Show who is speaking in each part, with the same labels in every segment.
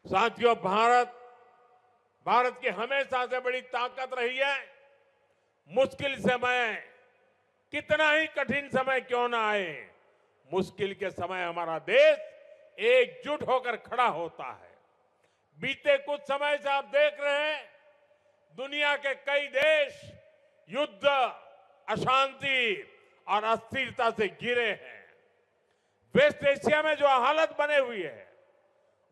Speaker 1: साथियों, भारत की हमेशा से बड़ी ताकत रही है। मुश्किल समय, कितना ही कठिन समय क्यों ना आए, मुश्किल के समय हमारा देश एकजुट होकर खड़ा होता है। बीते कुछ समय से आप देख रहे हैं, दुनिया के कई देश युद्ध, अशांति और अस्थिरता से घिरे हैं। वेस्ट एशिया में जो हालत बने हुई है,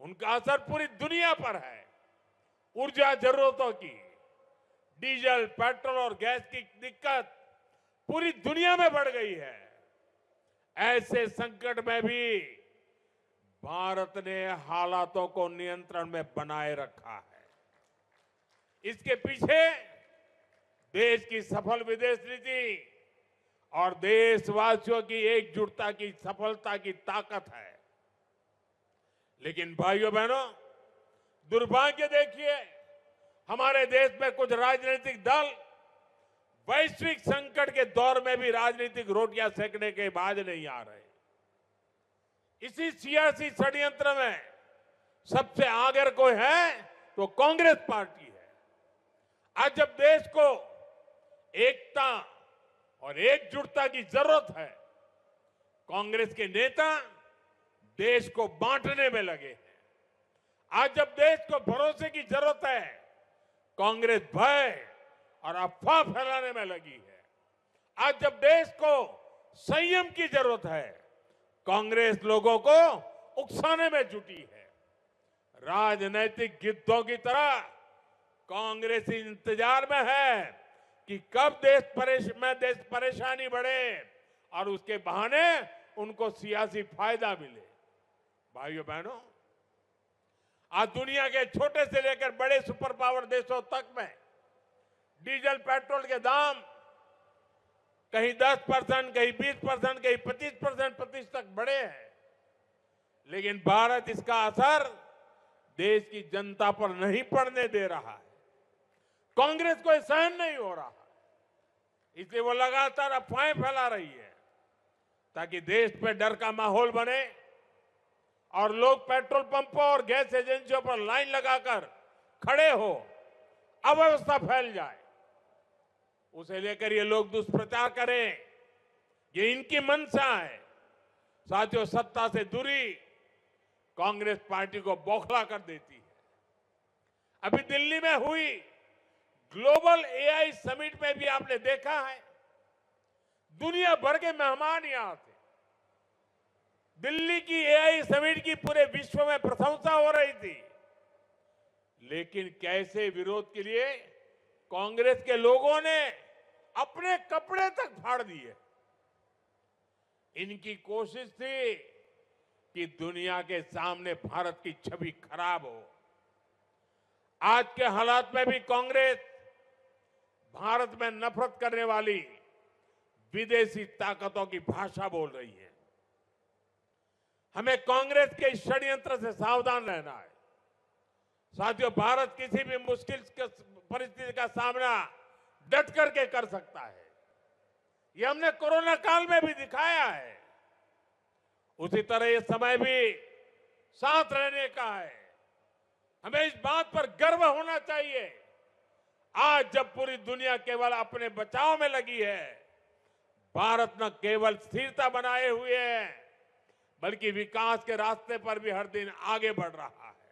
Speaker 1: उनका असर पूरी दुनिया पर है। ऊर्जा जरूरतों की, डीजल, पेट्रोल और गैस की दिक्कत पूरी दुनिया में बढ़ गई है। ऐसे संकट में भी भारत ने हालातों को नियंत्रण में बनाए रखा है। इसके पीछे देश की सफल विदेश नीति और देशवासियों की एकजुटता की सफलता की ताकत है। लेकिन भाइयों बहनों, दुर्भाग्य देखिए, हमारे देश में कुछ राजनीतिक दल वैश्विक संकट के दौर में भी राजनीतिक रोटियां सेकने के बाज नहीं आ रहे। इसी सियासी षड्यंत्र में सबसे आगे कोई है तो कांग्रेस पार्टी है। आज जब देश को एकता और एकजुटता की जरूरत है, कांग्रेस के नेता देश को बांटने में लगे हैं। आज जब देश को भरोसे की जरूरत है, कांग्रेस भय और अफवाह फैलाने में लगी है। आज जब देश को संयम की जरूरत है, कांग्रेस लोगों को उकसाने में जुटी है। राजनीतिक गिद्धों की तरह कांग्रेस इंतजार में है कि कब देश परेशानी बढ़े और उसके बहाने उनको सियासी फायदा मिले। भाइयों बहनों, आज दुनिया के छोटे से लेकर बड़े सुपर पावर देशों तक में डीजल, पेट्रोल के दाम कहीं 10%, कहीं 20%, कहीं 25% प्रतिशत बढ़े हैं। लेकिन भारत इसका असर देश की जनता पर नहीं पड़ने दे रहा है। कांग्रेस को सहन नहीं हो रहा, इसलिए वो लगातार अफवाहें फैला रही है ताकि देश पे डर का माहौल बने और लोग पेट्रोल पंपों और गैस एजेंसियों पर लाइन लगाकर खड़े हो, अव्यवस्था फैल जाए। उसे लेकर ये लोग दुष्प्रचार करें, ये इनकी मंशा है। साथियों, सत्ता से दूरी कांग्रेस पार्टी को बौखला कर देती है। अभी दिल्ली में हुई ग्लोबल एआई समिट में भी आपने देखा है, दुनिया भर के मेहमान यहां थे। दिल्ली की एआई समिट की पूरे विश्व में प्रशंसा हो रही थी, लेकिन कैसे विरोध के लिए कांग्रेस के लोगों ने अपने कपड़े तक फाड़ दिए। इनकी कोशिश थी कि दुनिया के सामने भारत की छवि खराब हो। आज के हालात में भी कांग्रेस भारत में नफरत करने वाली विदेशी ताकतों की भाषा बोल रही है। हमें कांग्रेस के इस षड्यंत्र से सावधान रहना है। साथियों, भारत किसी भी मुश्किल परिस्थिति का सामना डट करके कर सकता है। यह हमने कोरोना काल में भी दिखाया है। उसी तरह यह समय भी साथ रहने का है। हमें इस बात पर गर्व होना चाहिए, आज जब पूरी दुनिया केवल अपने बचाव में लगी है, भारत न केवल स्थिरता बनाए हुए है, बल्कि विकास के रास्ते पर भी हर दिन आगे बढ़ रहा है।